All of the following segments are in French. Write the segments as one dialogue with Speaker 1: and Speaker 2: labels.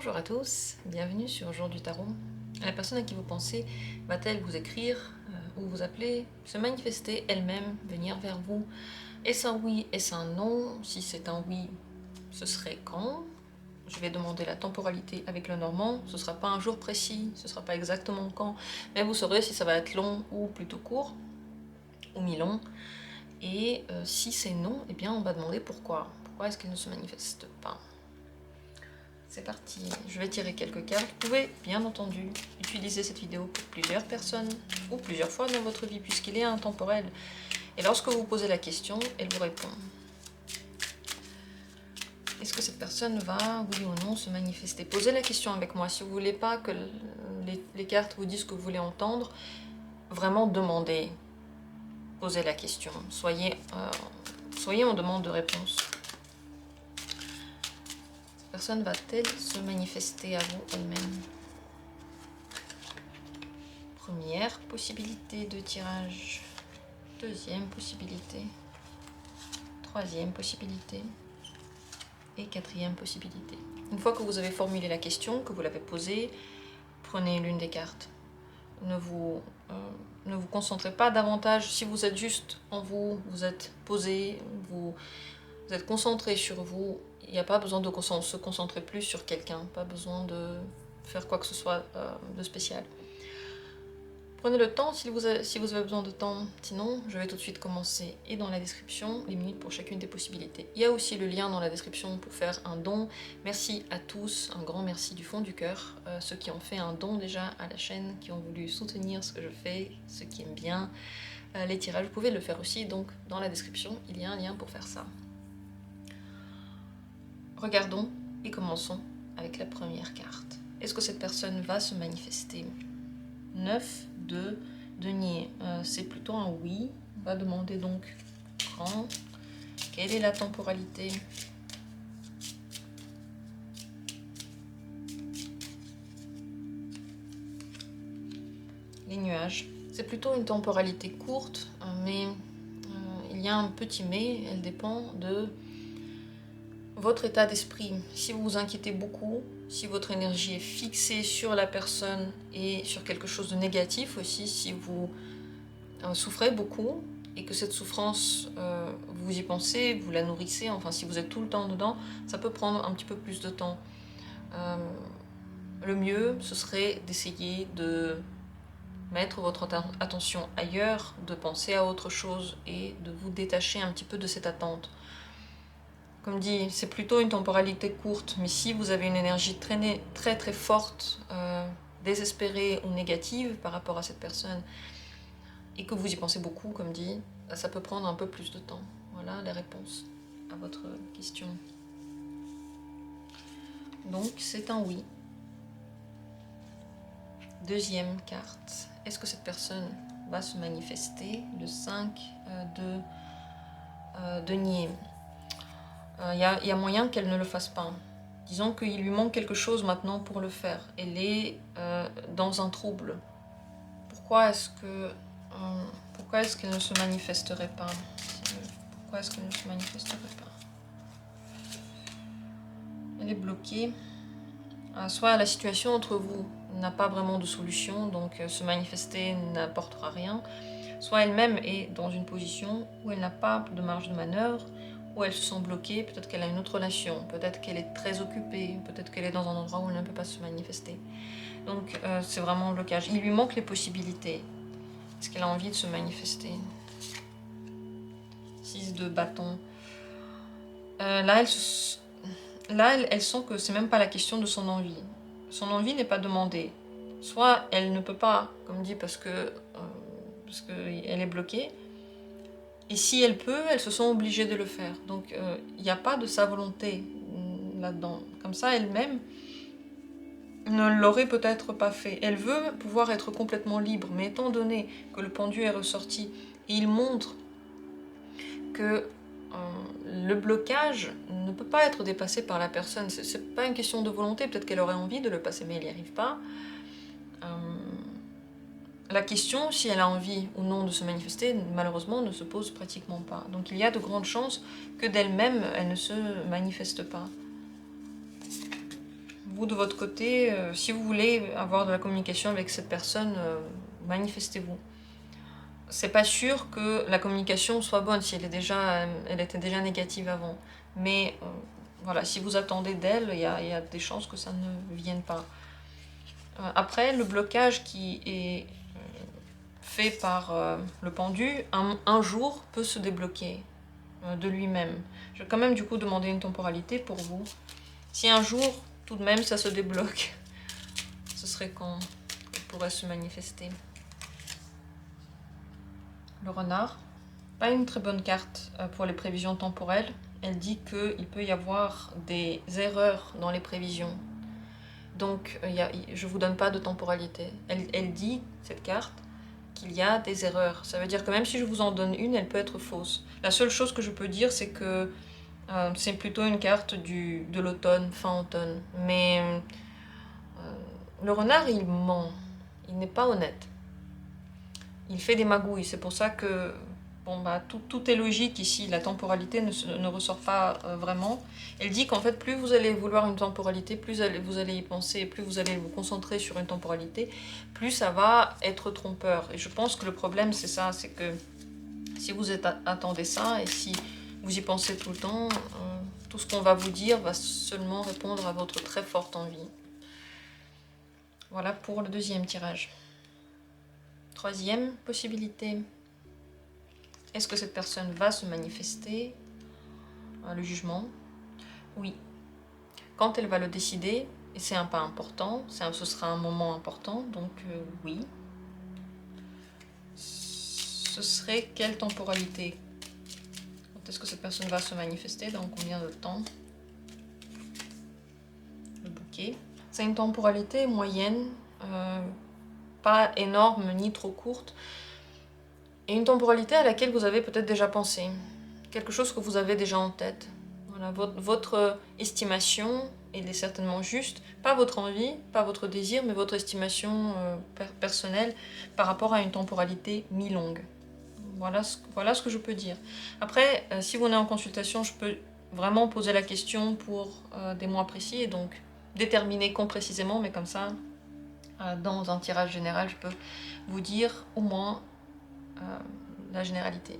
Speaker 1: Bonjour à tous, bienvenue sur Jour du Tarot. La personne à qui vous pensez va-t-elle vous écrire ou vous appeler, se manifester elle-même, venir vers vous? Est-ce un oui, est-ce un non? Si c'est un oui, ce serait quand? Je vais demander la temporalité avec le normand, ce ne sera pas un jour précis, ce ne sera pas exactement quand, mais vous saurez si ça va être long ou plutôt court, ou mi-long. Et si c'est non, eh bien on va demander pourquoi. Pourquoi est-ce qu'elle ne se manifeste pas? C'est parti, je vais tirer quelques cartes. Vous pouvez, bien entendu, utiliser cette vidéo pour plusieurs personnes ou plusieurs fois dans votre vie puisqu'il est intemporel. Et lorsque vous posez la question, elle vous répond. Est-ce que cette personne va, oui ou non, se manifester? Posez la question avec moi. Si vous ne voulez pas que les cartes vous disent ce que vous voulez entendre, vraiment demandez. Posez la question. Soyez en demande de réponse. Personne va-t-elle se manifester à vous elle-même? Première possibilité de tirage, deuxième possibilité, troisième possibilité et quatrième possibilité. Une fois que vous avez formulé la question, que vous l'avez posée, prenez l'une des cartes. Ne vous concentrez pas davantage. Si vous êtes juste en vous, vous êtes posé, vous êtes concentré sur vous, il n'y a pas besoin de se concentrer plus sur quelqu'un, pas besoin de faire quoi que ce soit de spécial. Prenez le temps si vous avez besoin de temps, sinon je vais tout de suite commencer. Et dans la description, les minutes pour chacune des possibilités. Il y a aussi le lien dans la description pour faire un don. Merci à tous, un grand merci du fond du cœur. Ceux qui ont fait un don déjà à la chaîne, qui ont voulu soutenir ce que je fais, ceux qui aiment bien les tirages, vous pouvez le faire aussi. Donc dans la description, il y a un lien pour faire ça. Regardons et commençons avec la première carte. Est-ce que cette personne va se manifester? 9 de denier, c'est plutôt un oui. On va demander donc quand, quelle est la temporalité, les nuages. C'est plutôt une temporalité courte, mais il y a un petit mais, elle dépend de votre état d'esprit. Si vous vous inquiétez beaucoup, si votre énergie est fixée sur la personne et sur quelque chose de négatif aussi, si vous souffrez beaucoup et que cette souffrance, vous y pensez, vous la nourrissez, enfin si vous êtes tout le temps dedans, ça peut prendre un petit peu plus de temps. Le mieux, ce serait d'essayer de mettre votre attention ailleurs, de penser à autre chose et de vous détacher un petit peu de cette attente. Comme dit, c'est plutôt une temporalité courte, mais si vous avez une énergie très très forte, désespérée ou négative par rapport à cette personne, et que vous y pensez beaucoup, comme dit, ça peut prendre un peu plus de temps. Voilà les réponses à votre question. Donc c'est un oui. Deuxième carte. Est-ce que cette personne va se manifester? Le 5 de denier. Il y a moyen qu'elle ne le fasse pas. Disons qu'il lui manque quelque chose maintenant pour le faire. Elle est dans un trouble. Pourquoi est-ce qu'elle ne se manifesterait pas? Pourquoi est-ce qu'elle ne se manifesterait pas? Elle est bloquée. Soit la situation entre vous n'a pas vraiment de solution, donc se manifester n'apportera rien. Soit elle-même est dans une position où elle n'a pas de marge de manœuvre, où elle se sent bloquée, peut-être qu'elle a une autre relation, peut-être qu'elle est très occupée, peut-être qu'elle est dans un endroit où elle ne peut pas se manifester. Donc c'est vraiment un blocage. Il lui manque les possibilités. Est-ce qu'elle a envie de se manifester? 6 de bâton. Là, elle sent que c'est même pas la question de son envie. Son envie n'est pas demandée. Soit elle ne peut pas, comme dit, parce qu'elle est bloquée. Et si elle peut, elle se sent obligée de le faire. Donc il n'y a pas de sa volonté là-dedans. Comme ça, elle-même ne l'aurait peut-être pas fait. Elle veut pouvoir être complètement libre, mais étant donné que le pendu est ressorti, et il montre que le blocage ne peut pas être dépassé par la personne. C'est pas une question de volonté, peut-être qu'elle aurait envie de le passer, mais elle n'y arrive pas. La question, si elle a envie ou non de se manifester, malheureusement, ne se pose pratiquement pas. Donc il y a de grandes chances que d'elle-même, elle ne se manifeste pas. Vous, de votre côté, si vous voulez avoir de la communication avec cette personne, manifestez-vous. C'est pas sûr que la communication soit bonne si elle était déjà négative avant. Mais voilà, si vous attendez d'elle, il y a des chances que ça ne vienne pas. Après, le blocage qui est fait par le pendu, un jour peut se débloquer de lui-même. Je vais quand même du coup demander une temporalité pour vous. Si un jour, tout de même, ça se débloque, ce serait quand il pourrait se manifester. Le renard, pas une très bonne carte pour les prévisions temporelles. Elle dit qu'il peut y avoir des erreurs dans les prévisions. Donc, je ne vous donne pas de temporalité. Elle dit, cette carte, qu'il y a des erreurs. Ça veut dire que même si je vous en donne une, elle peut être fausse. La seule chose que je peux dire, c'est que c'est plutôt une carte de l'automne, fin automne. Mais le renard, il ment. Il n'est pas honnête. Il fait des magouilles. C'est pour ça que bon, bah, tout est logique ici. La temporalité ne ressort pas vraiment. Elle dit qu'en fait, plus vous allez vouloir une temporalité, plus vous allez y penser, plus vous allez vous concentrer sur une temporalité, plus ça va être trompeur. Et je pense que le problème, c'est ça. C'est que si vous attendez ça et si vous y pensez tout le temps, tout ce qu'on va vous dire va seulement répondre à votre très forte envie. Voilà pour le deuxième tirage. Troisième possibilité. Est-ce que cette personne va se manifester? Le jugement. Oui. Quand elle va le décider, et c'est un pas important, ce sera un moment important, donc oui. Ce serait quelle temporalité? Quand est-ce que cette personne va se manifester? Dans combien de temps? Le bouquet. C'est une temporalité moyenne, pas énorme ni trop courte, et une temporalité à laquelle vous avez peut-être déjà pensé. Quelque chose que vous avez déjà en tête. Voilà, votre estimation, elle est certainement juste. Pas votre envie, pas votre désir, mais votre estimation personnelle par rapport à une temporalité mi-longue. Voilà ce que je peux dire. Après, si vous êtes en consultation, je peux vraiment poser la question pour des mois précis et donc déterminer quand précisément, mais comme ça, dans un tirage général, je peux vous dire au moins la généralité.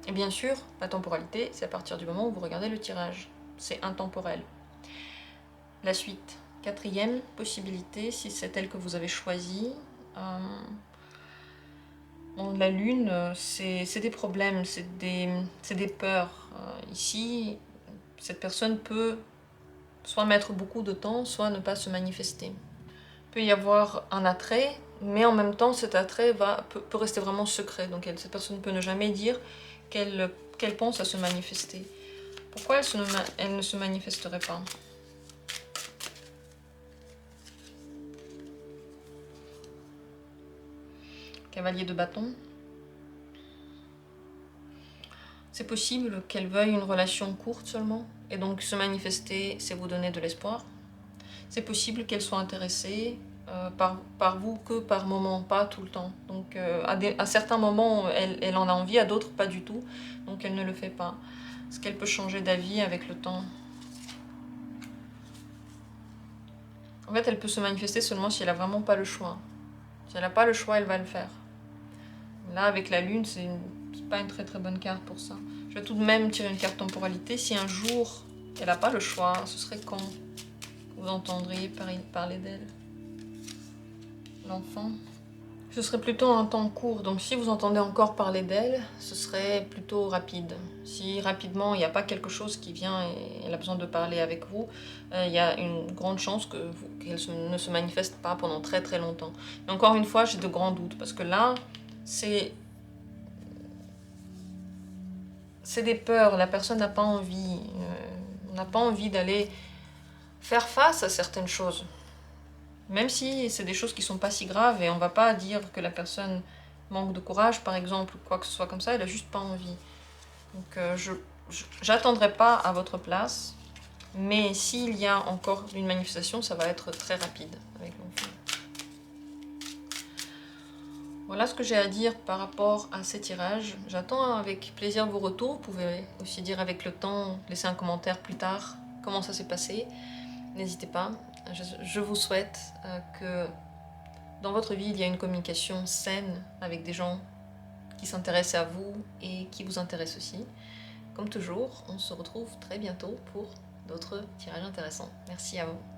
Speaker 1: Et bien sûr, la temporalité, c'est à partir du moment où vous regardez le tirage. C'est intemporel. La suite. Quatrième possibilité, si c'est elle que vous avez choisie. La lune, c'est des problèmes, c'est des peurs. Ici, cette personne peut soit mettre beaucoup de temps, soit ne pas se manifester. Il peut y avoir un attrait, mais en même temps, cet attrait peut rester vraiment secret. Donc cette personne peut ne jamais dire qu'elle pense à se manifester. Pourquoi elle ne se manifesterait pas? Cavalier de bâton. C'est possible qu'elle veuille une relation courte seulement, et donc se manifester, c'est vous donner de l'espoir. C'est possible qu'elle soit intéressée par vous que par moment, pas tout le temps. Donc à certains moments, elle en a envie, à d'autres pas du tout, donc elle ne le fait pas. Est-ce qu'elle peut changer d'avis avec le temps? En fait, elle peut se manifester seulement si elle n'a vraiment pas le choix. Si elle n'a pas le choix, elle va le faire. Là, avec la lune, c'est pas une très très bonne carte pour ça. Je vais tout de même tirer une carte temporalité. Si un jour, elle n'a pas le choix, ce serait quand vous entendriez parler d'elle? L'enfant. Ce serait plutôt un temps court. Donc si vous entendez encore parler d'elle, ce serait plutôt rapide. Si rapidement, il n'y a pas quelque chose qui vient et elle a besoin de parler avec vous, il y a une grande chance qu'elle ne se manifeste pas pendant très très longtemps. Mais encore une fois, j'ai de grands doutes parce que là, c'est des peurs. La personne n'a pas envie. On n'a pas envie d'aller faire face à certaines choses. Même si c'est des choses qui sont pas si graves et on va pas dire que la personne manque de courage, par exemple, ou quoi que ce soit comme ça, elle a juste pas envie. Donc j'attendrai pas à votre place, mais s'il y a encore une manifestation, ça va être très rapide avec l'enfant. Voilà ce que j'ai à dire par rapport à ces tirages. J'attends avec plaisir vos retours. Vous pouvez aussi dire avec le temps, laisser un commentaire plus tard, comment ça s'est passé. N'hésitez pas. Je vous souhaite que dans votre vie, il y a une communication saine avec des gens qui s'intéressent à vous et qui vous intéressent aussi. Comme toujours, on se retrouve très bientôt pour d'autres tirages intéressants. Merci à vous.